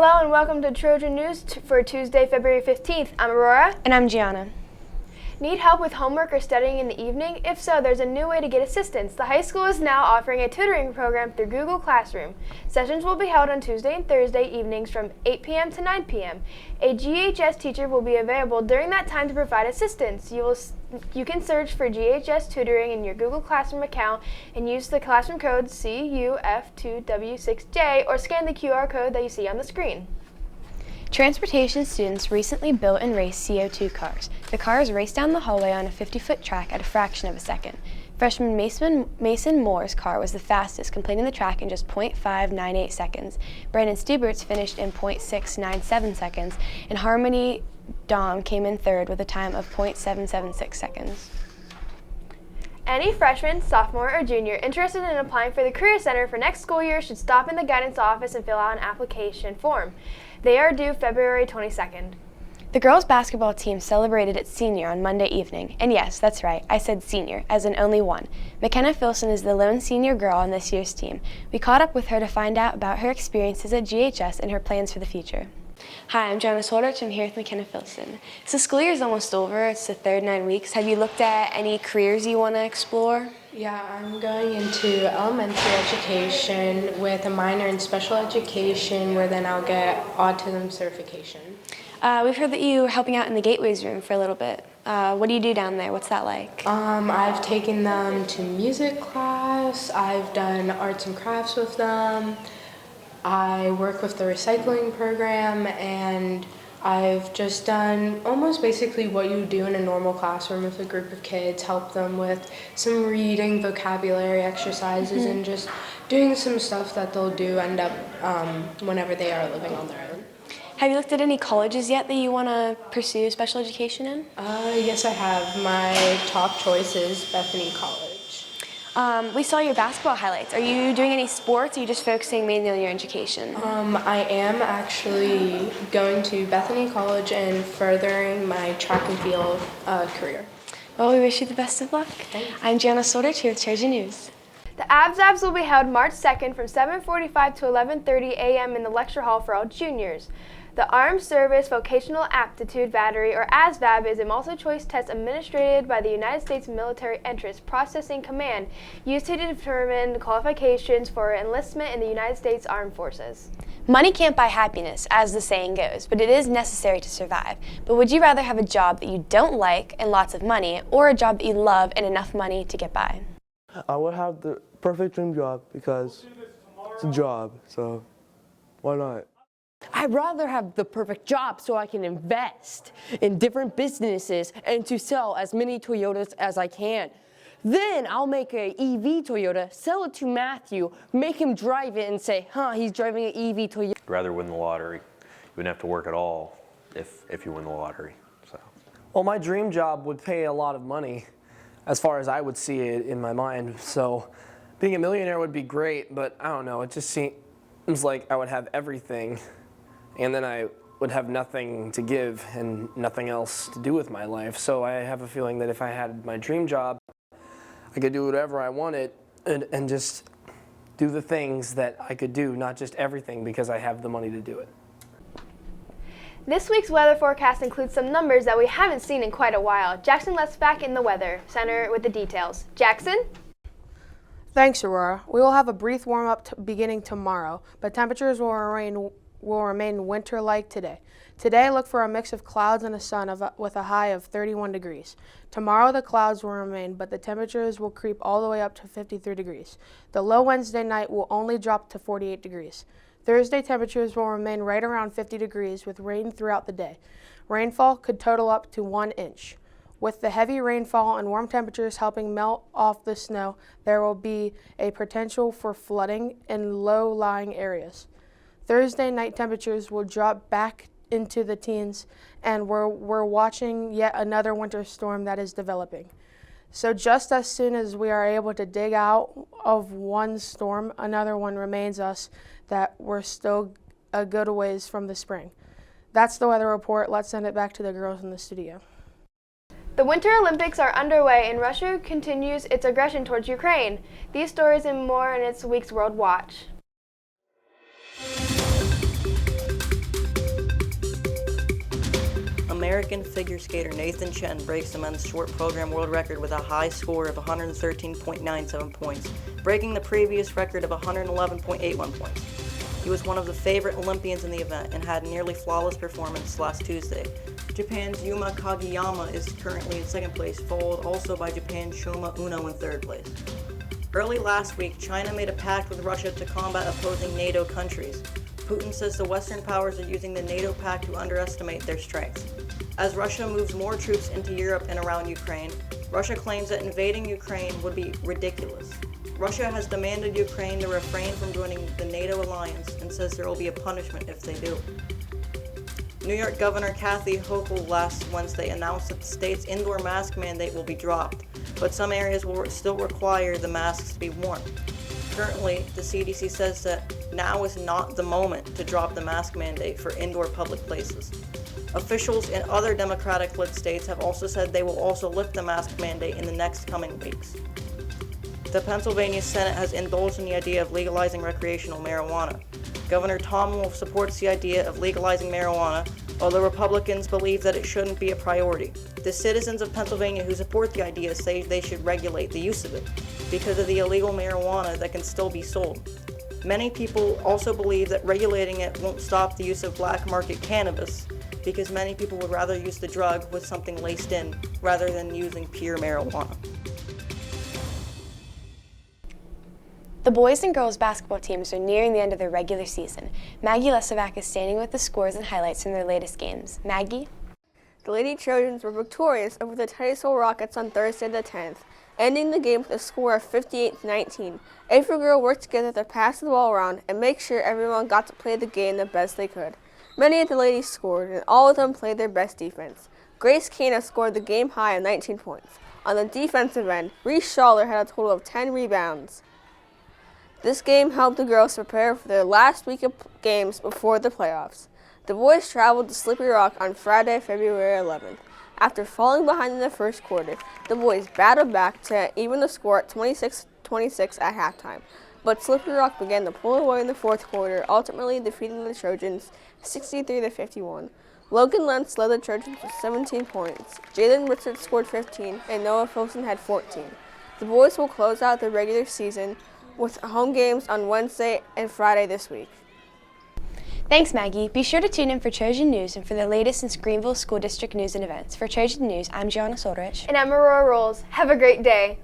Hello and welcome to Trojan News for Tuesday, February 15th. I'm Aurora. And I'm Gianna. Need help with homework or studying in the evening? If so, there's a new way to get assistance. The high school is now offering a tutoring program through Google Classroom. Sessions will be held on Tuesday and Thursday evenings from 8 p.m. to 9 p.m. A GHS teacher will be available during that time to provide assistance. You can search for GHS tutoring in your Google Classroom account and use the classroom code CUF2W6J or scan the QR code that you see on the screen. Transportation students recently built and raced CO2 cars. The cars raced down the hallway on a 50-foot track at a fraction of a second. Freshman Mason Moore's car was the fastest, completing the track in just 0.598 seconds. Brandon Stubert's finished in 0.697 seconds, and Harmony Dom came in third with a time of 0.776 seconds. Any freshman, sophomore, or junior interested in applying for the Career Center for next school year should stop in the guidance office and fill out an application form. They are due February 22nd. The girls' basketball team celebrated its senior on Monday evening. And yes, that's right, I said senior, as in only one. McKenna Filson is the lone senior girl on this year's team. We caught up with her to find out about her experiences at GHS and her plans for the future. Hi, I'm Jonas Holdrich. I'm here with McKenna Filson. So school year is almost over. It's the third 9 weeks. Have you looked at any careers you want to explore? Yeah, I'm going into elementary education with a minor in special education where then I'll get autism certification. We've heard that you were helping out in the Gateways room for a little bit. What do you do down there? What's that like? I've taken them to music class. I've done arts and crafts with them. I work with the recycling program, and I've just done almost basically what you do in a normal classroom with a group of kids, help them with some reading, vocabulary exercises, and just doing some stuff that they'll do end up whenever they are living on their own. Have you looked at any colleges yet that you want to pursue special education in? Yes, I have. My top choice is Bethany College. We saw your basketball highlights. Are you doing any sports, or are you just focusing mainly on your education? I am actually going to Bethany College and furthering my track and field career. Well, we wish you the best of luck. Thanks. I'm Gianna Soldich here with Trojan News. The ABS will be held March 2nd from 7:45 to 11:30 a.m. in the lecture hall for all juniors. The Armed Service Vocational Aptitude Battery, or ASVAB, is a multi-choice test administered by the United States Military Entrance Processing Command, used to determine qualifications for enlistment in the United States Armed Forces. Money can't buy happiness, as the saying goes, but it is necessary to survive. But would you rather have a job that you don't like and lots of money, or a job that you love and enough money to get by? I would have the perfect dream job because it's a job, so why not? I'd rather have the perfect job so I can invest in different businesses and to sell as many Toyotas as I can. Then I'll make an EV Toyota, sell it to Matthew, make him drive it and say, he's driving an EV Toyota. I'd rather win the lottery. You wouldn't have to work at all if you win the lottery. So. Well, my dream job would pay a lot of money, as far as I would see it in my mind. So being a millionaire would be great, but I don't know, it just seems like I would have everything, and then I would have nothing to give and nothing else to do with my life. So I have a feeling that if I had my dream job, I could do whatever I wanted and just do the things that I could do, not just everything, because I have the money to do it. This week's weather forecast includes some numbers that we haven't seen in quite a while. Jackson Lett's back in the Weather Center with the details. Jackson? Thanks, Aurora. We will have a brief warm-up beginning tomorrow, but temperatures will remain winter-like today. Today, look for a mix of clouds and a sun with a high of 31 degrees. Tomorrow, the clouds will remain, but the temperatures will creep all the way up to 53 degrees. The low Wednesday night will only drop to 48 degrees. Thursday, temperatures will remain right around 50 degrees with rain throughout the day. Rainfall could total up to 1 inch. With the heavy rainfall and warm temperatures helping melt off the snow, there will be a potential for flooding in low-lying areas. Thursday night temperatures will drop back into the teens, and we're watching yet another winter storm that is developing. So just as soon as we are able to dig out of one storm, another one reminds us that we're still a good ways from the spring. That's the weather report. Let's send it back to the girls in the studio. The Winter Olympics are underway and Russia continues its aggression towards Ukraine. These stories and more in this week's World Watch. American figure skater Nathan Chen breaks the men's short program world record with a high score of 113.97 points, breaking the previous record of 111.81 points. He was one of the favorite Olympians in the event and had a nearly flawless performance last Tuesday. Japan's Yuma Kageyama is currently in second place, followed also by Japan's Shoma Uno in third place. Early last week, China made a pact with Russia to combat opposing NATO countries. Putin says the Western powers are using the NATO pact to underestimate their strength. As Russia moves more troops into Europe and around Ukraine, Russia claims that invading Ukraine would be ridiculous. Russia has demanded Ukraine to refrain from joining the NATO alliance and says there will be a punishment if they do. New York Governor Kathy Hochul last Wednesday announced that the state's indoor mask mandate will be dropped, but some areas will still require the masks to be worn. Currently, the CDC says that now is not the moment to drop the mask mandate for indoor public places. Officials in other Democratic-led states have also said they will also lift the mask mandate in the next coming weeks. The Pennsylvania Senate has indulged in the idea of legalizing recreational marijuana. Governor Tom Wolf supports the idea of legalizing marijuana, although Republicans believe that it shouldn't be a priority. The citizens of Pennsylvania who support the idea say they should regulate the use of it because of the illegal marijuana that can still be sold. Many people also believe that regulating it won't stop the use of black market cannabis because many people would rather use the drug with something laced in rather than using pure marijuana. The boys and girls basketball teams are nearing the end of their regular season. Maggie Lesovac is standing with the scores and highlights from their latest games. Maggie? The Lady Trojans were victorious over the Titusville Rockets on Thursday the 10th, ending the game with a score of 58-19. Every girl worked together to pass the ball around and make sure everyone got to play the game the best they could. Many of the ladies scored, and all of them played their best defense. Grace Kana scored the game high of 19 points. On the defensive end, Reese Schaller had a total of 10 rebounds. This game helped the girls prepare for their last week of games before the playoffs. The boys traveled to Slippery Rock on Friday, February 11th. After falling behind in the first quarter, the boys battled back to even the score at 26-26 at halftime. But Slippery Rock began to pull away in the fourth quarter, ultimately defeating the Trojans 63-51. Logan Lentz led the Trojans with 17 points. Jalen Richards scored 15, and Noah Filson had 14. The boys will close out the regular season with home games on Wednesday and Friday this week. Thanks, Maggie. Be sure to tune in for Trojan News and for the latest in Greenville School District news and events. For Trojan News, I'm Gianna Soldrich. And I'm Aurora Rolls. Have a great day.